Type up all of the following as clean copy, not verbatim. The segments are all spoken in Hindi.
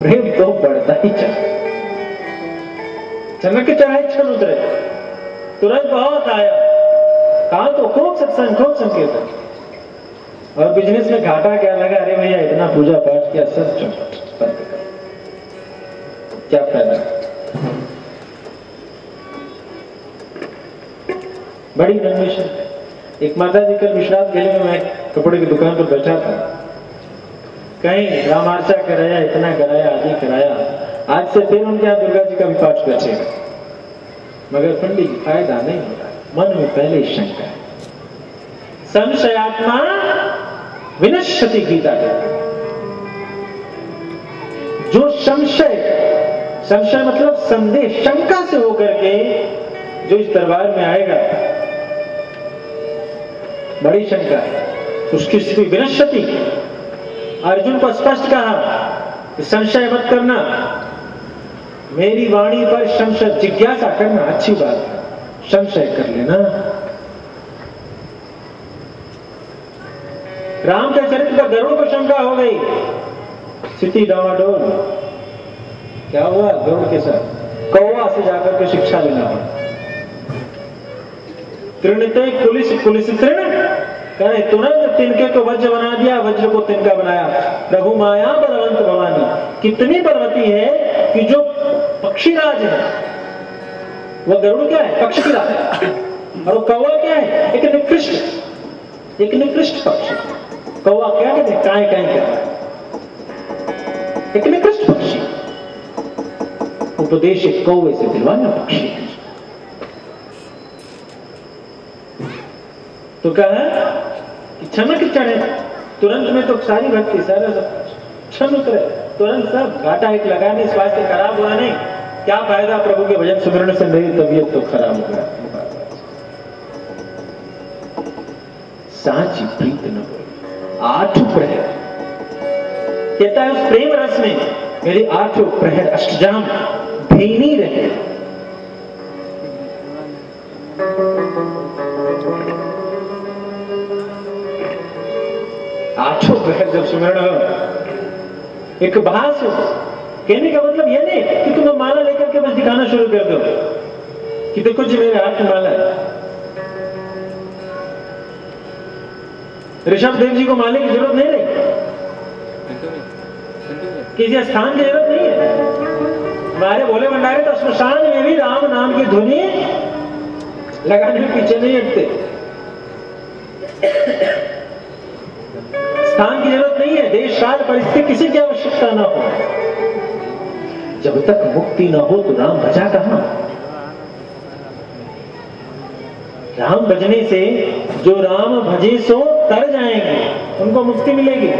प्रेम तो बढ़ता ही चला, चमक चढ़ाई क्षण उतरे, तुरंत बहुत आया, कहा तो खूब सत्संग खूब संकीर्तन, और बिजनेस में घाटा क्या लगा? अरे भैया इतना पूजा पाठ किया, सब बंद कर, क्या फायदा? बड़ी कन्वेंशन। एक माता जी कल विश्राम गले में मैं कपड़े की दुकान पर बैठा था, कहीं रामार्चा कराया, इतना कराया, आदि कराया, आज से फिर उनके यहाँ दुर्गा जी का भी पाठ बचेगा, मगर पंडित जी फायदा नहीं होता, मन में पहले ही शंका है। संशयात्मा विनश्यति गीता कहती है। जो संशय मतलब संदेह, शंका से होकर के जो इस दरबार में आएगा, बड़ी शंका है, उसकी स्थिति विनश्यति। अर्जुन को स्पष्ट कहा कि संशय मत करना, मेरी वाणी पर संशय, जिज्ञासा करना अच्छी बात है, संशय कर लेना। राम के चरित्र पर गरुड़ को शंका हो गई, स्थिति डावाडोल। क्या हुआ गरुड़ के साथ? कौवा से जाकर के शिक्षा लेना पड़ा। तृणते कुलिस तृण, कहे तुरंत तिनके को वज्र बना दिया, वज्र को तिनका बनाया। प्रभु माया बलवंत भवानी, कितनी बलवती है कि जो पक्षीराज है, वो गरुड़ क्या है? पक्षीराज। और वो कौवा क्या है? एक निकृष्ट पक्षी। कौवा क्या कहते हैं? काय काय क्या है, एक निकृष्ट पक्षी। उपदेश एक कौवे से दिलवाना पक्षी है। तो कहा कि चमक चढ़े, तुरंत में तो सारी भक्ति, सारा सब क्षण उतरे, तुरंत सब घाटा एक लगा नहीं, स्वास्थ्य खराब हुआ नहीं, क्या फायदा प्रभु के भजन सुमिरन से? मेरी तबीयत तो खराब हो गया। साची प्रीत न हो, 8 प्रहर कहता है उस प्रेम रस में मेरी 8 प्रहर अष्टजाम भीनी रहे। आठों प्रहर जब सुमिरन हो, एक भास हो, कहने का मतलब यह नहीं कि तुम माला लेकर के बस दिखाना शुरू कर दो कि देखो जी मेरे हाथ में माला है। ऋषभ देव जी को माले की जरूरत नहीं रही, किसी स्थान की जरूरत नहीं है। हमारे भोले भंडारे तो श्मशान में भी राम नाम की ध्वनि लगाने में पीछे नहीं हटते। स्थान की जरूरत नहीं है, देश काल परिस्थिति किसी की आवश्यकता ना हो। जब तक मुक्ति ना हो तो राम भजा कहां? राम भजने से जो राम भजे सो तर जाएंगे, उनको मुक्ति मिलेगी।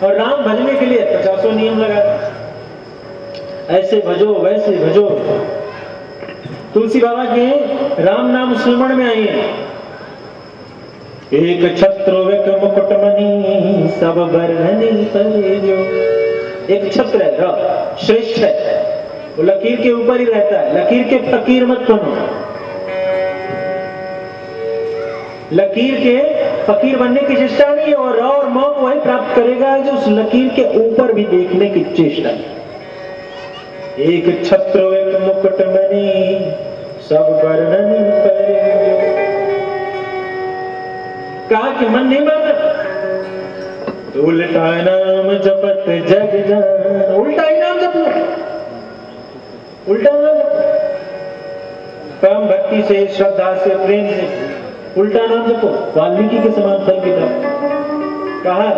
और राम भजने के लिए 50 नियम लगा, ऐसे भजो वैसे भजो। तुलसी बाबा के राम नाम स्मरण में आई है, एक छत्र एक मुकुटमणि सब बरहनि परिजो। एक छत्र है, श्रेष्ठ है, वो लकीर के ऊपर ही रहता है, लकीर के फकीर मत बनो। लकीर के फकीर बनने की चेष्टा नहीं है, और और मौक वही प्राप्त करेगा जो उस लकीर के ऊपर भी देखने की चेष्टा है। एक छत्र एक मुकुटमणि सब बरहनि परिजो। कहा कि मन नहीं माना, उल्टा नाम जपत जग जान। उल्टा ही नाम जपो, उल्टा नाम जपो, परम भक्ति से, श्रद्धा से, प्रेम से उल्टा नाम जपो, वाल्मीकि के समान फल की तरफ। कहा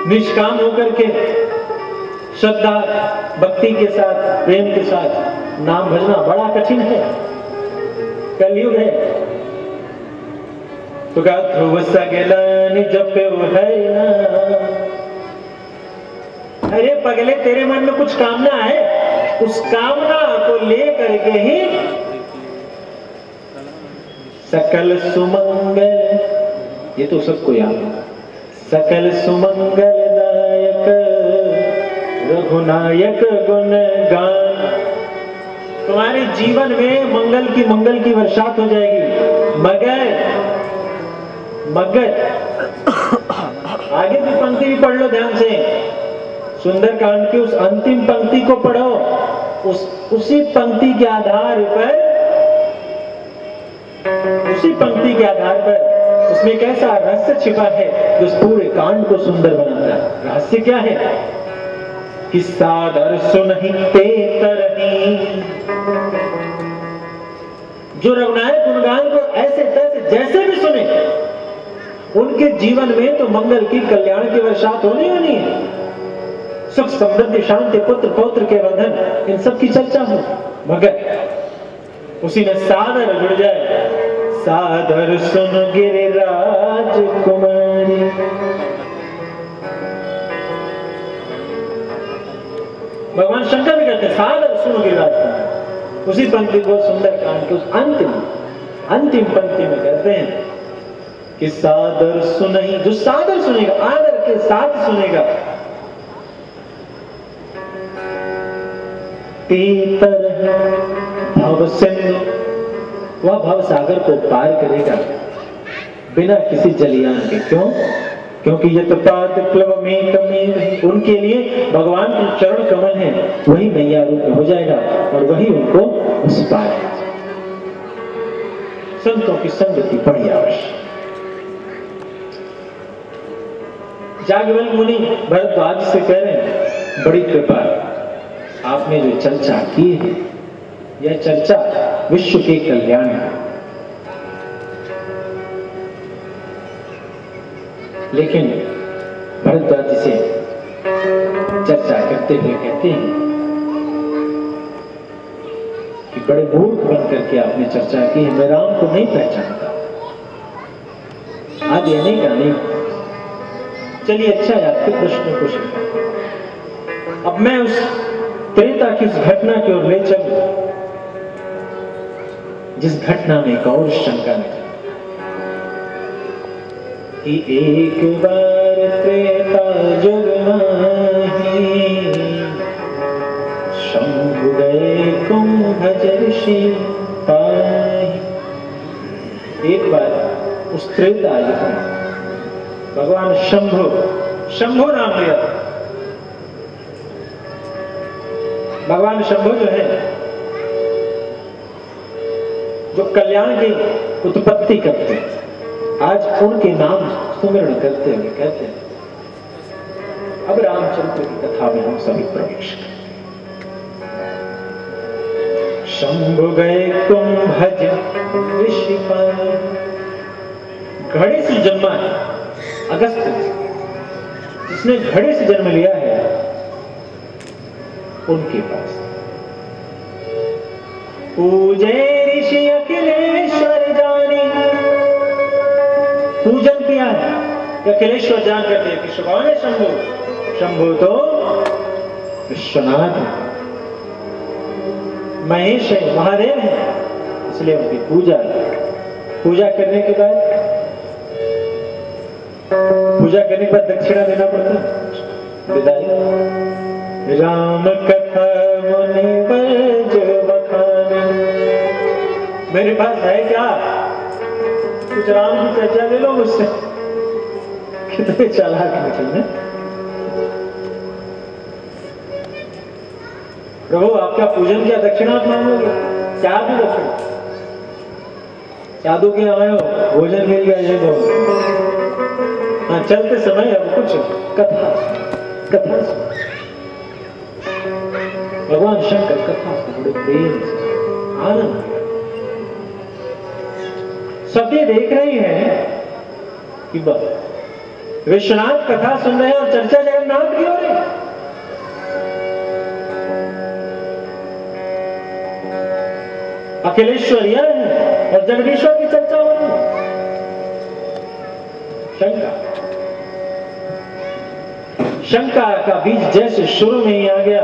निष्काम होकर के श्रद्धा भक्ति के साथ, प्रेम के साथ नाम भजना बड़ा कठिन है, कलयुग है। तो कहा ध्रुव सगलानि जपे है ना। अरे पगले, तेरे मन में कुछ कामना है, उस कामना को लेकर के ही सकल सुमंगल, ये तो सबको याद है, सकल सुमंगलदायक रघुनायक गुण गान। तुम्हारे जीवन में मंगल की वर्षात हो जाएगी। मगर आगे की पंक्ति भी पढ़ लो ध्यान से, सुंदरकांड की उस अंतिम पंक्ति को पढ़ो, उसी पंक्ति के आधार पर उसमें एक ऐसा रहस्य छिपा है जो इस पूरे कांड को सुंदर बनाता है। रहस्य क्या है? कि सादर सुनहि ते तरहि, जो रघुनायक गुणगान को ऐसे तैसे जैसे भी सुने, उनके जीवन में तो मंगल की, कल्याण की वर्षात होनी है। सुख समृद्धि शांति पुत्र पौत्र के वर्धन, इन सब की चर्चा हो, मगर उसी में सादर जुड़ जाए। सादर सुन गिरिराज कुमारी, भगवान शंकर भी कहते हैं सादर सुन गिरिराज कुमारी। उसी पंक्ति को सुंदरकांड के उस अंतिम पंक्ति में कहते हैं कि सादर सुनहि, जो सादर सुनेगा, आदर के साथ सुनेगा, भव सिंधु, वह भव सागर को पार करेगा बिना किसी जलियान के। क्यों? क्योंकि यत पाद प्लव में उनके लिए भगवान के चरण कमल है, वही मैया रूप में हो जाएगा और वही उनको उस पार। संतों की संगति बड़ी आवश्यक। जागवल्क्य मुनि भरद्वाज से कह रहे हैं, बड़ी कृपा, आपने जो चर्चा की है, यह चर्चा विश्व के कल्याण है, लेकिन भरद्वाज से चर्चा करते हुए कहते हैं कि बड़े मूर्ख बन करके आपने चर्चा की है, मैं राम को नहीं पहचानता। आज ये नहीं करनी। चलिए अच्छा है, आपके प्रश्न को शिका। अब मैं उस त्रेता की उस घटना की ओर ले चलूं जिस घटना में एक और शंका निकली कि एक बार त्रेता जुग माही, शंभु गए कुंभ ऋषि पाही। एक बार उस त्रेता युग में भगवान शंभु नाम लिया। भगवान शंभु जो है, जो कल्याण की उत्पत्ति करते हैं, आज उनके नाम सुमिरण करते हुए कहते हैं, अब रामचंद्र की कथा में हम सभी प्रवेश करें। शंभु गए कुंभज ऋषि पाए, घड़े से जन्मा है अगस्त, जिसने घड़े से जन्म लिया है, उनके पास पूजे ऋषि अखिलेश्वर जानी, पूजन किया है अखिलेश्वर जान करते हैं कि कौन है शंभु? शंभु तो विश्वनाथ है, महेश है, महादेव है, इसलिए उनकी पूजा करने के बाद दक्षिणा देना पड़ता है, विदाई। राम कथा मुनि बज बखानी, मेरे पास है क्या? कुछ राम की चर्चा ले लो मुझसे। कितने चालाक निकलने। प्रभु आपका पूजन क्या दक्षिणा आप मांगोगे? क्या भी दक्षिणा? साधु के आए हो, भोजन मिल गया, ये बहुत। हाँ, चलते समय अब कुछ कथा भगवान शंकर कथा को बड़े प्रेम से, आनंद, सभी देख रही हैं कि विश्वनाथ कथा सुन रहे हैं और चर्चा जगन्नाथ की हो रही है। अखिलेश्वरिया है और जगदीश्वर की चर्चा हो रही है। शंका का बीज जैसे शुरू में ही आ गया,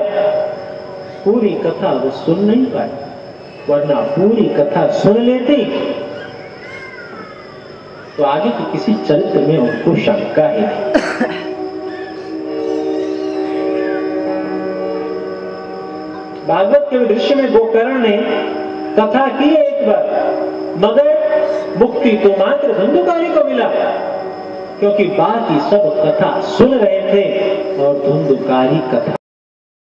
पूरी कथा वो सुन नहीं पाए, वरना पूरी कथा सुन लेती तो आगे की किसी चरित्र में उनको शंका ही नहीं। भागवत के दृश्य में गोकर्ण ने कथा की एक बार, मगर मुक्ति तो मात्र धंधुकारी को मिला, क्योंकि बाकी सब कथा सुन रहे थे और धुंधकारी कथा।